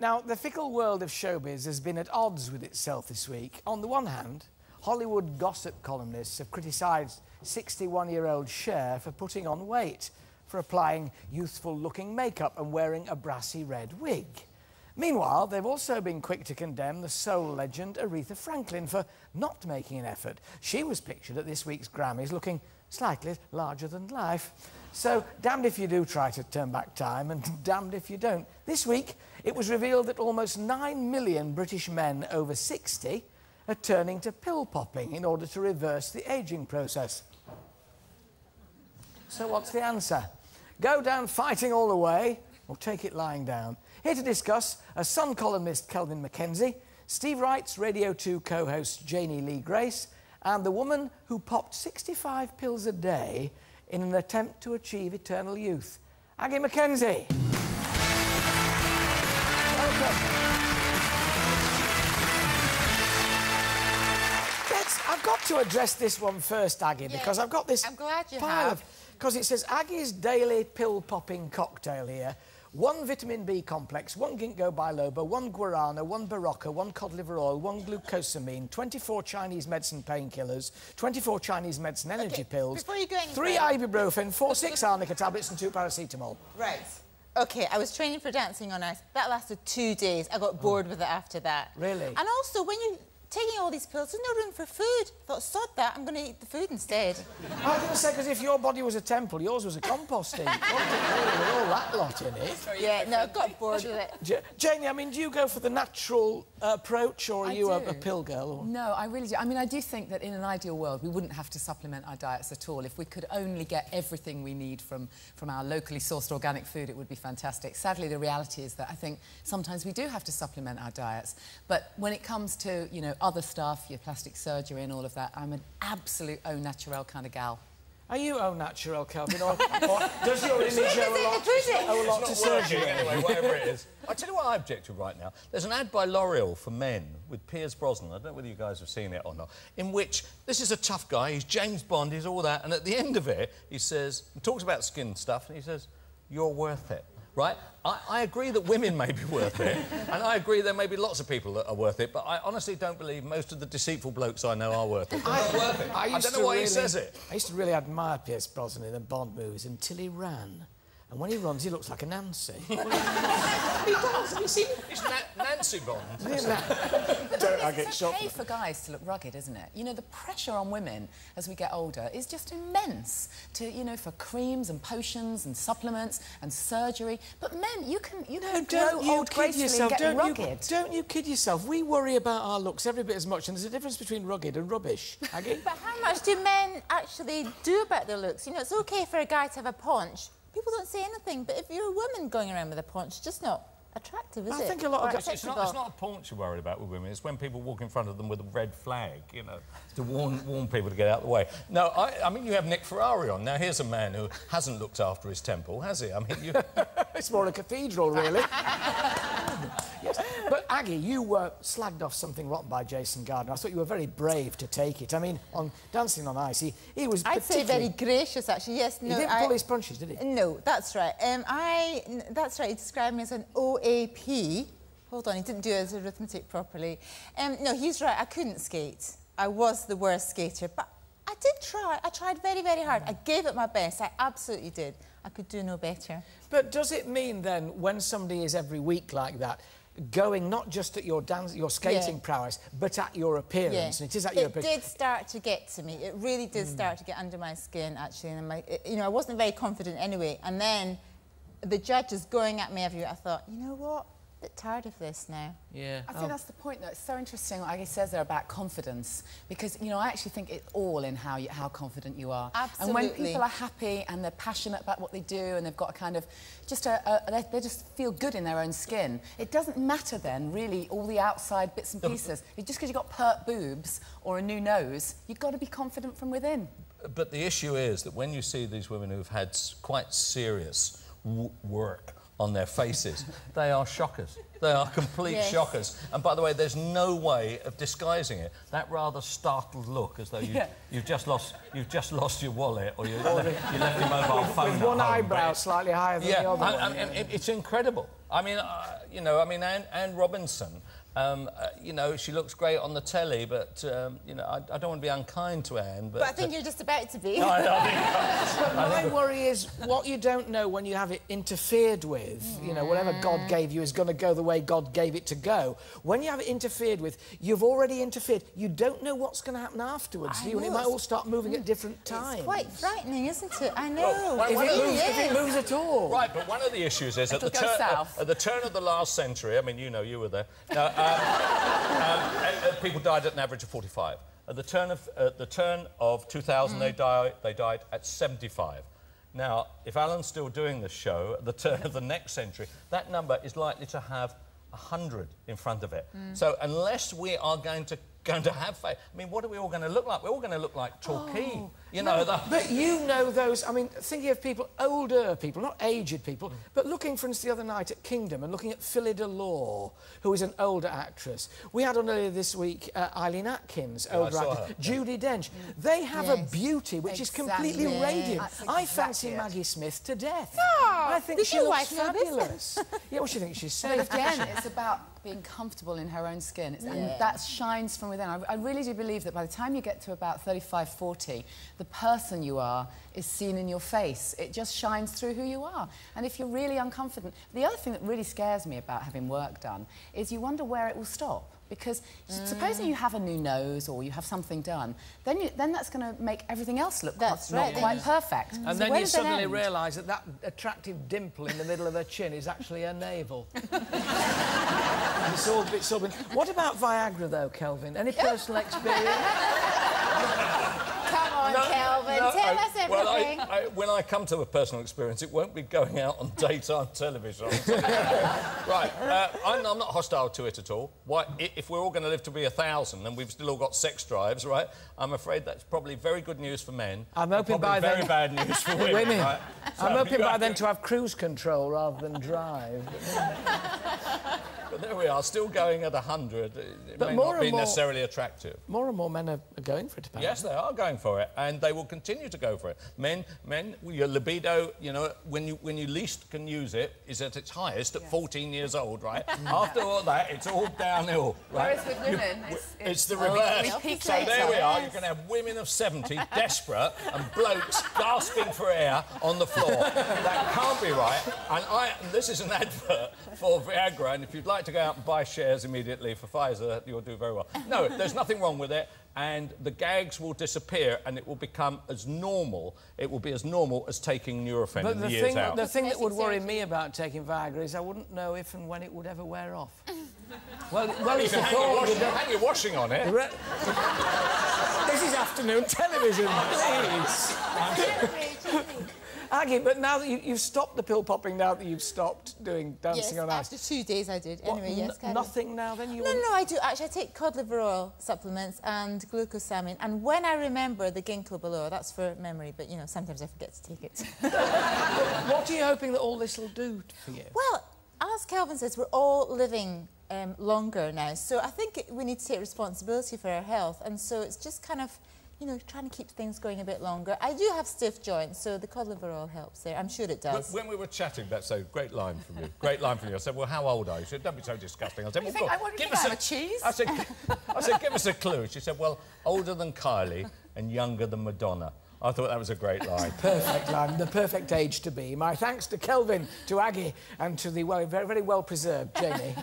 Now, the fickle world of showbiz has been at odds with itself this week. On the one hand, Hollywood gossip columnists have criticised 61-year-old Cher for putting on weight, for applying youthful-looking makeup and wearing a brassy red wig. Meanwhile, they've also been quick to condemn the soul legend Aretha Franklin for not making an effort. She was pictured at this week's Grammys looking slightly larger than life. So, damned if you do try to turn back time, and damned if you don't. This week, it was revealed that almost 9 million British men over 60 are turning to pill popping in order to reverse the ageing process. So what's the answer? Go down fighting all the way, or take it lying down? Here to discuss are Sun columnist Kelvin Mackenzie, Steve Wright's Radio 2 co-host Janey Lee Grace, and the woman who popped 65 pills a day in an attempt to achieve eternal youth, Aggie Mackenzie. Welcome. I've got to address this one first, Aggie, because I've got this I'm glad you pile have. of... Because it says Aggie's daily pill-popping cocktail here. 1 vitamin B complex, 1 ginkgo biloba, 1 guarana, 1 barocca, 1 cod liver oil, 1 glucosamine, 24 Chinese medicine painkillers, 24 Chinese medicine energy pills, before you go any 3 further- ibuprofen, 4 6-arnica tablets and 2 paracetamol. Right. OK, I was training for dancing on ice. That lasted 2 days. I got bored with it after that. Really? And also, when you're taking all these pills, there's no room for food. I thought, sod that, I'm going to eat the food instead. I was going to say, because if your body was a temple, yours was a compost heap. Wasn't it, really, with all that lot in it? Yeah, no, I got bored with it. Janey, I mean, do you go for the natural approach, or are you a pill girl? Or? No, I really do. I mean, I do think that in an ideal world, we wouldn't have to supplement our diets at all. If we could only get everything we need from our locally sourced organic food, it would be fantastic. Sadly, the reality is that I think sometimes we do have to supplement our diets. But when it comes to, you know, other stuff, your plastic surgery and all of that, I'm an absolute au naturel kind of gal. Are you au naturel, Kelvin, or does your image owe a lot to surgery? Anyway, whatever it is. I'll tell you what I object to right now. There's an ad by L'Oreal for men with Pierce Brosnan. I don't know whether you guys have seen it or not, in which this is a tough guy, he's James Bond, he's all that, and at the end of it, he says, he talks about skin stuff, and he says, "You're worth it." Right? I agree that women may be worth it, and I agree there may be lots of people that are worth it, but I honestly don't believe most of the deceitful blokes I know are worth it. They're not worth it. I don't know why he says it. I used to really admire Pierce Brosnan in the Bond movies until he ran. And when he runs, he looks like a Nancy. He does. Have you seen him? It's Nancy Bond. It's okay for guys to look rugged, isn't it? You know, the pressure on women as we get older is just immense to, you know, for creams and potions and supplements and surgery. But men, you can grow old gracefully and get rugged. Don't you kid yourself. We worry about our looks every bit as much, and there's a difference between rugged and rubbish, Aggie. But how much do men actually do about their looks? You know, it's OK for a guy to have a paunch. People don't say anything, but if you're a woman going around with a paunch, it's just not attractive, is it? I think a lot of guys... It's not a paunch you're worried about with women, it's when people walk in front of them with a red flag, you know, to warn people to get out of the way. No, I mean, you have Nick Ferrari on. Now, here's a man who hasn't looked after his temple, has he? I mean, you... It's more a cathedral, really. Yes. But, Aggie, you were slagged off something rotten by Jason Gardner. I thought you were very brave to take it. I mean, on Dancing on Ice, he was I'd say very gracious, actually. Yes, no, he didn't pull his punches, did he? No, that's right. That's right, he described me as an OAP. Hold on, he didn't do his arithmetic properly. No, he's right, I couldn't skate. I was the worst skater, but I did try. I tried very, very hard. I gave it my best. I absolutely did. I could do no better. But does it mean, then, when somebody is every week like that, going not just at your skating prowess, but at your appearance, and it is at your appearance... It did start to get to me. It really did start to get under my skin, actually, and you know, I wasn't very confident anyway, and then the judges going at me everywhere, I thought, you know what? A bit tired of this now. Yeah. I think that's the point, though. It's so interesting what Aggie says there about confidence, because, you know, I actually think it's all in how confident you are. Absolutely. And when people are happy and they're passionate about what they do and they've got a kind of just they just feel good in their own skin, it doesn't matter then, really, all the outside bits and pieces. Just because you've got pert boobs or a new nose, you've got to be confident from within. But the issue is that when you see these women who've had quite serious work on their faces, they are shockers. They are complete shockers. And by the way, there's no way of disguising it. That rather startled look, as though you've just lost your wallet, or you left your mobile phone with one eyebrow slightly higher than the other one. It's incredible. I mean, you know, I mean, Anne Robinson, you know, she looks great on the telly, but, you know, I don't want to be unkind to Anne, but... But I think you're just about to be. No, But my worry is what you don't know when you have it interfered with. You know, whatever God gave you is going to go the way God gave it to go. When you have it interfered with, you've already interfered. You don't know what's going to happen afterwards, do you? And it might all start moving at different times. It's quite frightening, isn't it? I know. Well, if it moves at all. Right, but one of the issues is at the turn of the last century, I mean, you know, you were there, people died at an average of 45. At the turn of 2000, they died at 75. Now, if Alan's still doing this show, at the turn of the next century, that number is likely to have 100 in front of it. So unless we are going to have faith, I mean, what are we all going to look like? We're all going to look like Torquay. You know, but you know those, I mean, thinking of people, older people, not aged people, but looking, for instance, the other night at Kingdom and looking at Phyllida Law, who is an older actress. We had on earlier this week Eileen Atkins, older actress, Judi Dench. They have a beauty which is completely radiant. I fancy Maggie Smith to death. I think she looks fabulous. Yeah, what do you think she's saying? But again, it's about being comfortable in her own skin, and that shines from within. I really do believe that by the time you get to about 35, 40, the person you are is seen in your face. It just shines through who you are. And if you're really unconfident... The other thing that really scares me about having work done is you wonder where it will stop. Because supposing you have a new nose or you have something done, then that's going to make everything else look not quite perfect. And then you suddenly realise that that attractive dimple in the middle of her chin is actually her navel. It's all been... What about Viagra, though, Kelvin? Any personal experience? Come on, Kelvin, tell us everything. Well, when I come to a personal experience, it won't be going out on daytime television. Right, I'm not hostile to it at all. Why, if we're all going to live to be 1,000 and we've still all got sex drives, right, I'm afraid that's probably very good news for men. I'm hoping by then... very bad news for women. Right? I'm hoping by then to have cruise control rather than drive. But there we are, still going at 100. It may not be necessarily attractive. More and more men are going for it, apparently. Yes, they are going for it, and they will continue to go for it. Men, your libido, you know, when you least can use it, is at its highest at 14 years old, right? After all that, it's all downhill, right? Whereas with women, it's the reverse. So there we are, you can have women of 70, desperate, and blokes gasping for air on the floor. That can't be right. And this is an advert for Viagra, and if you'd like to go out and buy shares immediately for Pfizer, you'll do very well. No, there's nothing wrong with it, and the gags will disappear, and it will become as normal. It will be as normal as taking Nurofen in the years out. The thing that would worry me about taking Viagra is I wouldn't know if and when it would ever wear off. well, it's the thought... Hang your washing on it. This is afternoon television, please. Aggie, but now that you've stopped the pill popping, now that you've stopped doing dancing on ice... after 2 days I did. Anyway, yes, nothing now, then? No, I do. Actually, I take cod liver oil supplements and glucosamine, and when I remember the ginkgo biloba, that's for memory, but, you know, sometimes I forget to take it. What are you hoping that all this will do for you? Well, as Kelvin says, we're all living longer now, so I think we need to take responsibility for our health, and so it's just kind of... you know, trying to keep things going a bit longer. I do have stiff joints, so the cod liver oil helps there. I'm sure it does. When we were chatting, that's a great line from you. Great line from you. I said, well, how old are you? She said, don't be so disgusting. I said, well, give us a cheese. I said, give us a clue. She said, well, older than Kylie and younger than Madonna. I thought that was a great line. Perfect line, the perfect age to be. My thanks to Kelvin, to Aggie, and to the very, very well-preserved Janey.